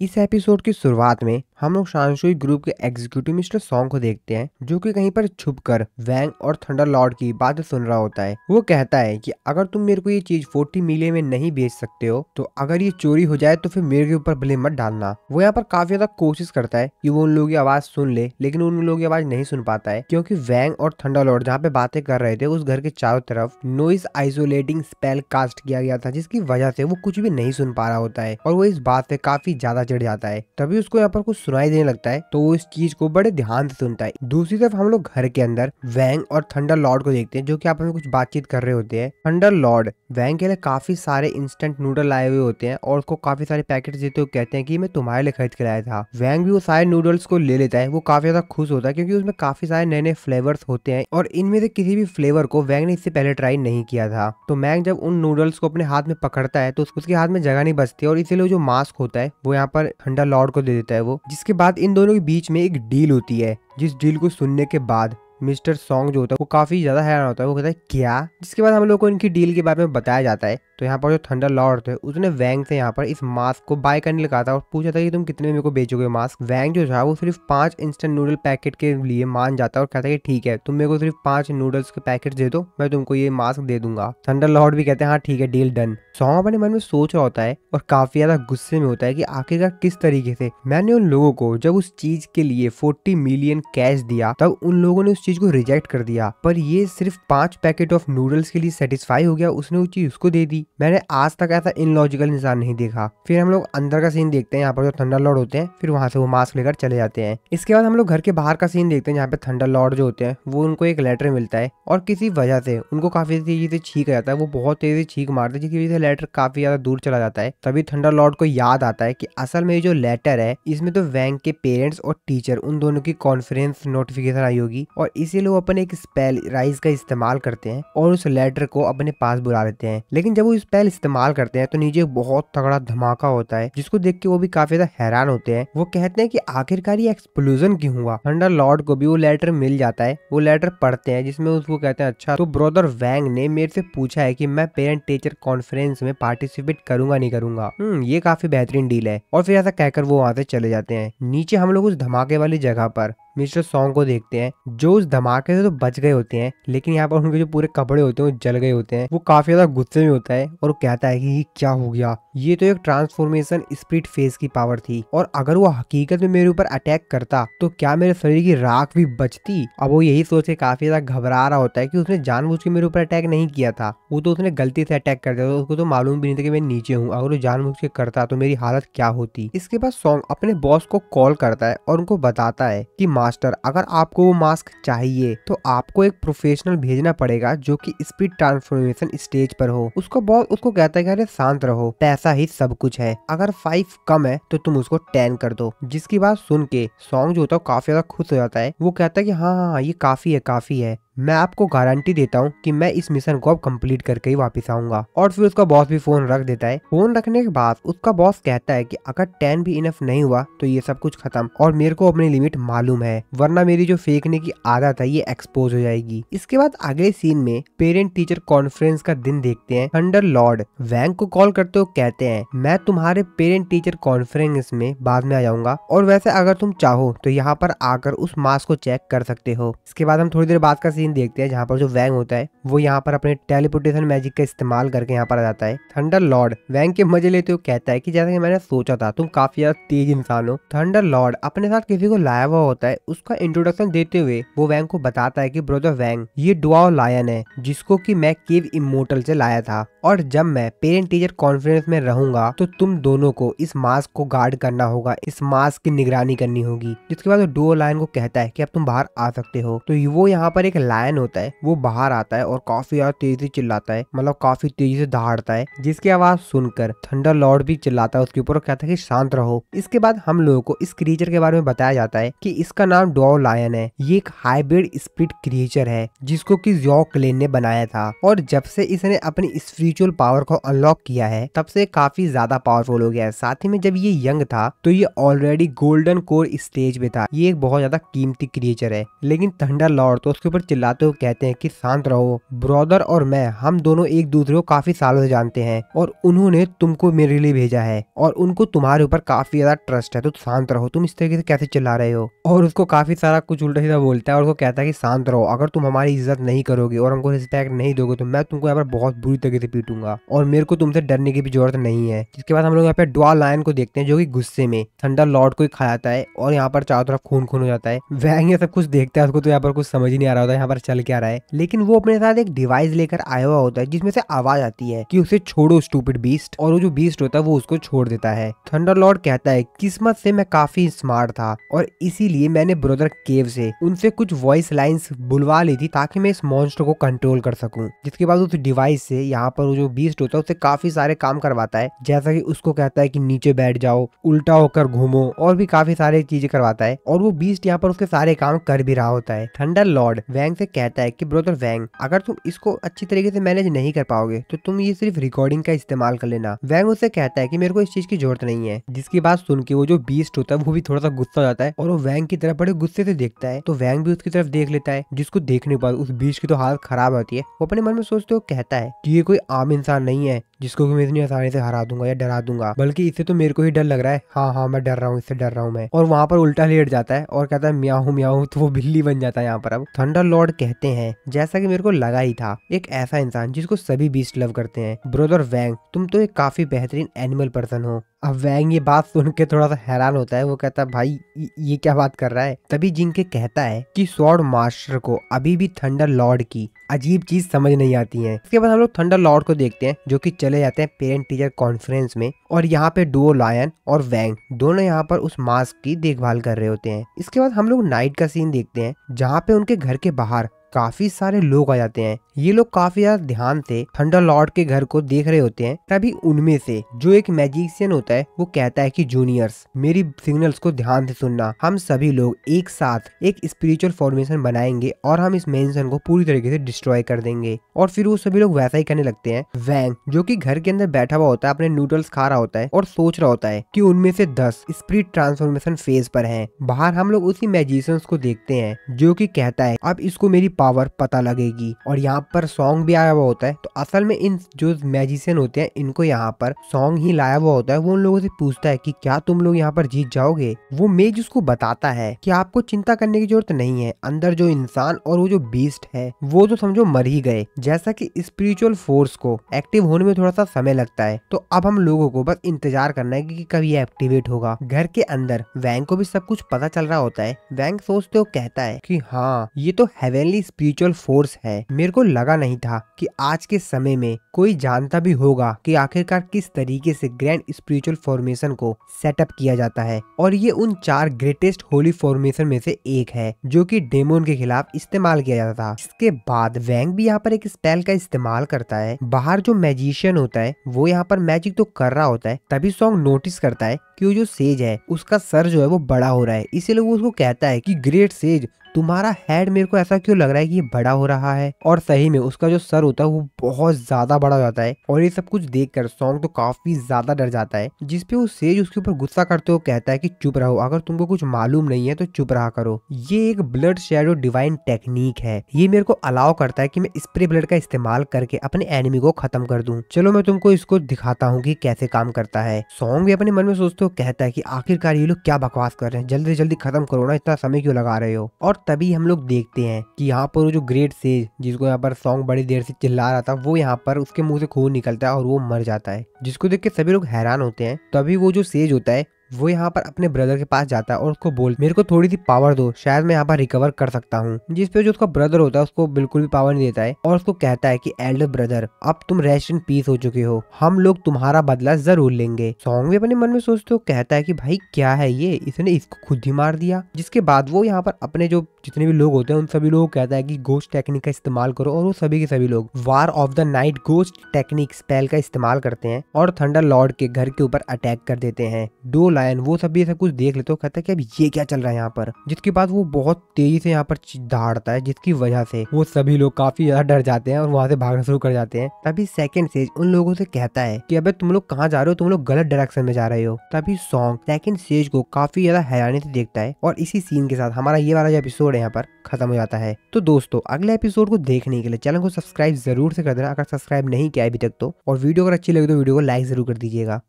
इस एपिसोड की शुरुआत में हम लोग शानशुई ग्रुप के एग्जीक्यूटिव मिस्टर सॉन्ग को देखते हैं, जो कि कहीं पर छुपकर वैंग और थंडर लॉर्ड की बातें सुन रहा होता है। वो कहता है कि अगर तुम मेरे को ये चीज 40 मिलियन में नहीं बेच सकते हो तो अगर ये चोरी हो जाए तो फिर मेरे के ऊपर ब्लेम मत डालना। वो यहाँ पर काफी ज्यादा कोशिश करता है कि वो उन लोगों की आवाज सुन ले, लेकिन उन लोगों की आवाज नहीं सुन पाता है, क्योंकि वैंग और थंडर लॉर्ड जहाँ पे बातें कर रहे थे उस घर के चारों तरफ नॉइज आइसोलेटिंग स्पेल कास्ट किया गया था, जिसकी वजह से वो कुछ भी नहीं सुन पा रहा होता है और वो इस बात से काफी ज्यादा चिढ़ जाता है। तभी उसको यहाँ पर कुछ सुनाई देने लगता है तो वो इस चीज को बड़े ध्यान से सुनता है। दूसरी तरफ हम लोग घर के अंदर वैंग और थंडर लॉर्ड को देखते हैं, जो कि आपस में कुछ बातचीत कर रहे होते हैं। थंडर लॉर्ड वैंग के लिए काफी सारे इंस्टेंट नूडल लाए हुए होते हैं और उसको काफी सारे पैकेट देते हुए कहते हैं कि मैं तुम्हारे लिए खरीद के लाया था। वैंग भी वो सारे नूडल्स को ले लेता है। वो काफी ज्यादा खुश होता है क्योंकि उसमें काफी सारे नए नए फ्लेवर्स होते हैं और इनमें से किसी भी फ्लेवर को वैंग ने इससे पहले ट्राई नहीं किया था। तो वैंग जब उन नूडल्स को अपने हाथ में पकड़ता है तो उसके हाथ में जगह नहीं बचती और इसीलिए जो मास्क होता है वो यहाँ पर थंडर लॉर्ड को दे देता है वो। जिसके बाद इन दोनों के बीच में एक डील होती है, जिस डील को सुनने के बाद मिस्टर सॉन्ग जो होता है वो काफी ज्यादा हैरान होता है। वो कहता है क्या? जिसके बाद हम लोग को इनकी डील के बारे में बताया जाता है। तो यहाँ पर जो थंडर लॉर्ड थे उसने वैंग से यहाँ पर इस मास्क को बाय करने लगा था और पूछा था कि तुम कितने में मेरे को बेचोगे मास्क। वैंग जो था वो सिर्फ 5 इंस्टेंट नूडल पैकेट के लिए मान जाता है और कहता है कि ठीक है, तुम मेरे को सिर्फ 5 नूडल्स के पैकेट दे दो, मैं तुमको ये मास्क दे दूंगा। थंडर लॉर्ड भी कहते हैं हाँ ठीक है, डील डन। सॉन्ग अपने मन में सोच रहा होता है और काफी ज्यादा गुस्से में होता है कि आखिरकार किस तरीके से मैंने उन लोगों को जब उस चीज के लिए 40 मिलियन कैश दिया तब उन लोगों ने उस चीज को रिजेक्ट कर दिया, पर ये सिर्फ 5 पैकेट ऑफ नूडल्स के लिए सेटिस्फाई हो गया, उसने वो चीज उसको दे दी। मैंने आज तक ऐसा इनलॉजिकल इंसान नहीं देखा। फिर हम लोग अंदर का सीन देखते हैं, यहाँ पर जो थंडर लॉर्ड होते हैं फिर वहां से वो मास्क लेकर चले जाते हैं। इसके बाद हम लोग घर के बाहर का सीन देखते हैं, जहाँ पे थंडर लॉर्ड जो होते हैं वो उनको एक लेटर मिलता है और किसी वजह से उनको काफी तेजी से छींक जाता है। वो बहुत तेजी से छींक मारते हैं, जिसकी वजह से लेटर काफी ज्यादा दूर चला जाता है। तभी थंडर लॉर्ड को याद आता है कि असल में जो लेटर है इसमें तो वैंग के पेरेंट्स और टीचर उन दोनों की कॉन्फ्रेंस नोटिफिकेशन आई होगी और इसीलिए वो अपन एक स्पेल राइज का इस्तेमाल करते हैं और उस लेटर को अपने पास बुला लेते हैं। लेकिन जब वो स्पेल इस्तेमाल करते हैं तो नीचे बहुत तगड़ा धमाका होता है, जिसको देख के वो भी काफी ज्यादा हैरान होते हैं। वो कहते हैं कि आखिरकार ये एक्सप्लोजन क्यों हुआ। थंडर लॉर्ड को भी वो लेटर मिल जाता है। वो लेटर पढ़ते हैं जिसमें उसको कहते हैं अच्छा तो ब्रदर वैंग ने मेरे से पूछा है कि मैं पेरेंट टीचर कॉन्फ्रेंस में पार्टिसिपेट करूंगा नहीं करूंगा। ये काफी बेहतरीन डील है। और फिर ऐसा कहकर वो वहां से चले जाते हैं। नीचे हम लोग उस धमाके वाली जगह पर मिस्टर सॉन्ग को देखते हैं, जो उस धमाके से तो बच गए होते हैं, लेकिन यहाँ पर उनके जो पूरे कपड़े होते हैं वो जल गए होते हैं। वो काफी ज्यादा गुस्से में होता है और वो कहता है कि ये क्या हो गया। ये तो एक ट्रांसफॉर्मेशन स्पिरिट फेज की पावर थी और अगर वो हकीकत में मेरे ऊपर अटैक करता तो क्या मेरे शरीर की राख भी बचती। अब वो यही सोच के काफी ज्यादा घबरा रहा होता है कि उसने जानबूझ के मेरे ऊपर अटैक नहीं किया था, वो तो उसने गलती से अटैक कर दिया था। उसको तो मालूम भी नहीं था कि मैं नीचे हूँ। अगर वो जानबूझ के करता तो मेरी हालत क्या होती। इसके बाद सॉन्ग अपने बॉस को कॉल करता है और उनको बताता है कि मास्टर अगर आपको वो मास्क चाहिए तो आपको एक प्रोफेशनल भेजना पड़ेगा जो कि स्पीड ट्रांसफॉर्मेशन स्टेज पर हो। उसको बॉस उसको कहता है कि अरे शांत रहो, पैसा ही सब कुछ है, अगर 5 कम है तो तुम उसको 10 कर दो। जिसकी बात सुन के सॉन्ग जो होता है काफी ज्यादा खुश हो जाता है। वो कहता है कि हाँ हाँ ये काफी है, मैं आपको गारंटी देता हूँ कि मैं इस मिशन को अब कंप्लीट करके ही वापस आऊंगा। और फिर उसका बॉस भी फोन रख देता है। फोन रखने के बाद उसका बॉस कहता है कि अगर 10 भी इनफ नहीं हुआ तो ये सब कुछ खत्म और मेरे को अपनी लिमिट मालूम है, वरना मेरी जो फेंकने की आदत है ये एक्सपोज हो जाएगी। इसके बाद अगले सीन में पेरेंट टीचर कॉन्फ्रेंस का दिन देखते हैं। थंडर लॉर्ड वैंग को कॉल करते हुए कहते हैं मैं तुम्हारे पेरेंट टीचर कॉन्फ्रेंस में बाद में आ जाऊंगा और वैसे अगर तुम चाहो तो यहाँ पर आकर उस मास्क को चेक कर सकते हो। इसके बाद हम थोड़ी देर बाद का सीन देखते हैं, जहाँ पर जो वैंग होता है वो यहाँ पर अपने टेलीपोर्टेशन मैजिक का इस्तेमाल करके यहाँ पर आ जाता है। थंडर लॉर्ड वैंग के मजे लेते हुए कहता है कि जैसा कि मैंने सोचा था तुम काफी ज्यादा तेज इंसान हो। थंडर लॉर्ड अपने साथ किसी को लाया हुआ होता है। उसका इंट्रोडक्शन देते हुए वो वैंग को बताता है कि ब्रदर वैंग ये डुआओ लायन है जिसको कि मैं केव इमोर्टल से लाया था और जब मैं पेरेंट टीचर कॉन्फ्रेंस में रहूंगा तो तुम दोनों को इस मास्क को गार्ड करना होगा, इस मास्क की निगरानी करनी होगी। जिसके बाद वो डुओ लायन को कहता है कि अब तुम बाहर आ सकते हो। तो वो यहाँ पर एक लायन होता है, वो बाहर आता है और काफी ज्यादा तेजी से चिल्लाता है, मतलब काफी तेजी से दहाड़ता है, जिसकी आवाज सुनकर थंडर लॉर्ड भी चिल्लाता है उसके ऊपर और कहता है कि शांत रहो। इसके बाद हम लोगों को इस क्रिएचर के बारे में बताया जाता है कि इसका नाम डुओ लायन है। ये एक हाइब्रिड स्पिरिट क्रिएचर है जिसको कि ज़्याओ क्लेन ने बनाया था और जब से इसने अपनी स्पिरिचुअल पावर को अनलॉक किया है तब से काफी ज्यादा पावरफुल हो गया है। साथ ही में जब ये यंग था तो ये ऑलरेडी गोल्डन कोर स्टेज पे था। ये एक बहुत ज्यादा कीमती क्रिएचर है, लेकिन थंडर लॉर्ड तो उसके ऊपर चिल्लाते हुए कहते हैं कि शांत रहो, ब्रदर और मैं हम दोनों एक दूसरे को काफी सालों से जानते हैं और उन्होंने तुमको मेरे लिए भेजा है और उनको तुम्हारे ऊपर काफी ज्यादा ट्रस्ट है, तो शांत रहो, तुम इस तरीके से कैसे चिल्ला रहे हो। और उसको काफी सारा कुछ उल्टा सीधा बोलता है और उसको कहता है कि शांत रहो, अगर तुम हमारी इज्जत नहीं करोगे और हमको रिस्पेक्ट नहीं दोगे तो मैं तुमको यहाँ पर बहुत बुरी तरीके से पीटूंगा और मेरे को तुमसे डरने की भी जरूरत नहीं है। इसके बाद हम लोग यहाँ पे ड्वा लायन को देखते हैं जो कि गुस्से में थंडर लॉर्ड को ही खा जाता है और यहाँ पर चारों तरफ खून खून हो जाता है। वैंग ये सब कुछ देखता है, उसको तो यहाँ पर कुछ समझ ही नहीं आ रहा होता है यहाँ पर चल क्या रहा है, लेकिन वो अपने साथ एक डिवाइस लेकर आया हुआ होता है जिसमें से आवाज आती है कि उसे छोड़ो स्टूपिड बीस्ट, और वो जो बीस्ट होता है वो उसको छोड़ देता है। थंडर लॉर्ड कहता है किस्मत से मैं काफी स्मार्ट था और इसीलिए मैंने ब्रदर केव से उनसे कुछ वॉइस लाइंस बुलवा ली थी ताकि मैं इस मॉन्स्टर को कंट्रोल कर सकूं। जिसके बाद उस डिवाइस से यहाँ पर वो जो बीस्ट होता है उससे काफी सारे काम करवाता है, जैसा कि उसको कहता है कि नीचे बैठ जाओ, उल्टा होकर घूमो और भी काफी सारे चीजें करवाता है और वो बीस्ट यहाँ पर उसके सारे काम कर भी रहा होता है। थंडर लॉर्ड वैंग से कहता है कि ब्रदर वैंग, अगर तुम इसको अच्छी तरीके से मैनेज नहीं कर पाओगे तो तुम ये सिर्फ रिकॉर्डिंग का इस्तेमाल कर लेना। वैंग उससे कहता है कि मेरे को इस चीज की जरूरत नहीं है। जिसकी बात सुन के वो जो बीस्ट होता है वो भी थोड़ा सा गुस्सा हो जाता है और वो वैंग की तरफ बड़े गुस्से से देखता है, तो वैंग भी उसकी तरफ देख लेता है, जिसको देखने के बाद उस बीस्ट की तो हालत खराब होती है। वो अपने मन में सोचते हुए कहता है कि ये कोई आम इंसान नहीं है जिसको मैं इतनी आसानी से हरा दूंगा या डरा दूंगा, बल्कि इससे तो मेरे को ही डर लग रहा है। हाँ मैं डर रहा हूँ, इससे डर रहा हूँ मैं। और वहाँ पर उल्टा लेट जाता है और कहता है म्याऊं म्याऊं, तो वो बिल्ली बन जाता है यहाँ पर। अब थंडर लॉर्ड कहते हैं जैसा कि मेरे को लगा ही था, एक ऐसा इंसान जिसको सभी बीस्ट लव करते हैं। ब्रदर वैंग, तुम तो एक काफी बेहतरीन एनिमल पर्सन हो। अब वैंग ये बात सुन के थोड़ा सा हैरान होता है, वो कहता है भाई ये क्या बात कर रहा है। तभी जिंके कहता है कि स्वॉर्ड मास्टर को अभी भी थंडर लॉर्ड की अजीब चीज समझ नहीं आती है। इसके बाद हम लोग थंडर लॉर्ड को देखते हैं जो कि चले जाते हैं पेरेंट टीचर कॉन्फ्रेंस में और यहाँ पे डुओ लायन और वैंग दोनों यहाँ पर उस मास्क की देखभाल कर रहे होते हैं। इसके बाद हम लोग नाइट का सीन देखते हैं जहाँ पे उनके घर के बाहर काफी सारे लोग आ जाते हैं। ये लोग काफी ज्यादा ध्यान से थंडर लॉर्ड के घर को देख रहे होते हैं। तभी उनमें से जो एक मैजिशियन होता है वो कहता है कि जूनियर्स, मेरी सिग्नल्स को ध्यान से सुनना, हम सभी लोग एक साथ एक स्पिरिचुअल फॉर्मेशन बनाएंगे और हम इस मेंशन को पूरी तरीके से डिस्ट्रॉय कर देंगे। और फिर वो सभी लोग वैसा ही करने लगते हैं। वैंग जो कि घर के अंदर बैठा हुआ होता है, अपने नूडल्स खा रहा होता है और सोच रहा होता है कि उनमें से 10 स्पिरिट ट्रांसफॉर्मेशन फेज पर हैं। बाहर हम लोग उसी मैजिशियंस को देखते हैं जो कि कहता है अब इसको मेरी पावर पता लगेगी। और यहाँ पर सॉन्ग भी आया हुआ होता है। तो असल में इन जो मैजिशियन होते हैं इनको यहाँ पर सॉन्ग ही लाया हुआ होता है। वो उन लोगों से पूछता है कि क्या तुम लोग यहाँ पर जीत जाओगे। वो मेज उसको बताता है कि आपको चिंता करने की जरूरत नहीं है, अंदर जो इंसान और वो जो बीस्ट है वो तो समझो मर ही गए। जैसा कि स्पिरिचुअल फोर्स को एक्टिव होने में थोड़ा सा समय लगता है, तो अब हम लोगों को बस इंतजार करना है कि कभी ये एक्टिवेट होगा। घर के अंदर वैंग को भी सब कुछ पता चल रहा होता है। वैंग सोचते हो कहता है कि हाँ ये तो हेवनली स्पिरिचुअल फोर्स है। मेरे को लगा नहीं था कि आज के समय में कोई जानता भी होगा कि आखिरकार किस तरीके से ग्रैंड स्पिरिचुअल फॉर्मेशन को सेटअप किया जाता है। और ये उन 4 ग्रेटेस्ट होली फॉर्मेशन में से एक है जो कि डेमोन के खिलाफ इस्तेमाल किया जाता था। इसके बाद वैंग भी यहाँ पर एक स्पेल का इस्तेमाल करता है। बाहर जो मैजिशियन होता है वो यहाँ पर मैजिक तो कर रहा होता है, तभी सॉन्ग नोटिस करता है कि वो जो सेज है उसका सर जो है वो बड़ा हो रहा है। इसीलिए वो उसको कहता है कि ग्रेट सेज, तुम्हारा हेड मेरे को ऐसा क्यों लग रहा है कि ये बड़ा हो रहा है। और सही में उसका जो सर होता है वो बहुत ज्यादा बड़ा हो जाता है। और ये सब कुछ देखकर सॉन्ग तो काफी ज्यादा डर जाता है, जिसपे वो सेज उसके ऊपर गुस्सा करते हुए कहता है कि चुप रहो, अगर तुमको कुछ मालूम नहीं है तो चुप रहा करो। ये एक ब्लड शैडो डिवाइन टेक्निक है। ये मेरे को अलाउ करता है कि मैं स्प्रे ब्लड का इस्तेमाल करके अपने एनिमी को खत्म कर दूं। चलो मैं तुमको इसको दिखाता हूँ कि कैसे काम करता है। सॉन्ग भी अपने मन में सोचते हुए कहता है कि आखिरकार ये लोग क्या बकवास कर रहे हैं, जल्दी जल्दी खत्म करो ना, इतना समय क्यों लगा रहे हो। और तभी हम लोग देखते हैं कि यहाँ पर वो जो ग्रेट सेज जिसको यहाँ पर सॉन्ग बड़ी देर से चिल्ला रहा था वो यहाँ पर उसके मुंह से खून निकलता है और वो मर जाता है, जिसको देख के सभी लोग हैरान होते हैं। तभी वो जो सेज होता है वो यहाँ पर अपने ब्रदर के पास जाता है और उसको बोल मेरे को थोड़ी सी पावर दो, शायद मैं यहाँ पर रिकवर कर सकता हूँ। जिसपे जो उसका ब्रदर होता है उसको बिल्कुल भी पावर नहीं देता है और उसको कहता है कि एल्डर ब्रदर अब तुम रेस्ट इन पीस हो चुके हो, हम लोग तुम्हारा बदला जरूर लेंगे। सॉन्ग भी अपने मन में सोचते हो कहता है कि भाई क्या है ये, इसने इसको खुद ही मार दिया। जिसके बाद वो यहाँ पर अपने जो जितने भी लोग होते हैं उन सभी लोगों को कहता है कि गोस्ट टेक्निक का इस्तेमाल करो। और वो सभी के सभी लोग war of the night ghost technique spell का इस्तेमाल करते हैं और थंडर लॉर्ड के घर के ऊपर अटैक कर देते हैं। 2 लायन वो सब भी ऐसा कुछ देख लेते हो, कहता है कि अब ये क्या चल रहा है यहाँ पर, जिसके बाद वो बहुत तेजी से यहाँ पर दौड़ता है, जिसकी वजह से वो सभी लोग काफी ज्यादा डर जाते हैं और वहां से भागना शुरू कर जाते हैं। तभी सेकंड सेज उन लोगों से कहता है कि अबे तुम लोग कहाँ जा रहे हो, तुम लोग गलत डायरेक्शन में जा रहे हो। तभी सॉन्ग सेकंड सेज को काफी ज्यादा हैरानी से देखता है और इसी सीन के साथ हमारा ये वाला जो एपिसोड है यहाँ पर खत्म हो जाता है। तो दोस्तों अगले एपिसोड को देखने के लिए चैनल को सब्सक्राइब जरूर से कर देना, अगर सब्सक्राइब नहीं किया अभी तक तो, और वीडियो अगर अच्छी लगे तो वीडियो को लाइक जरूर कर दीजिएगा।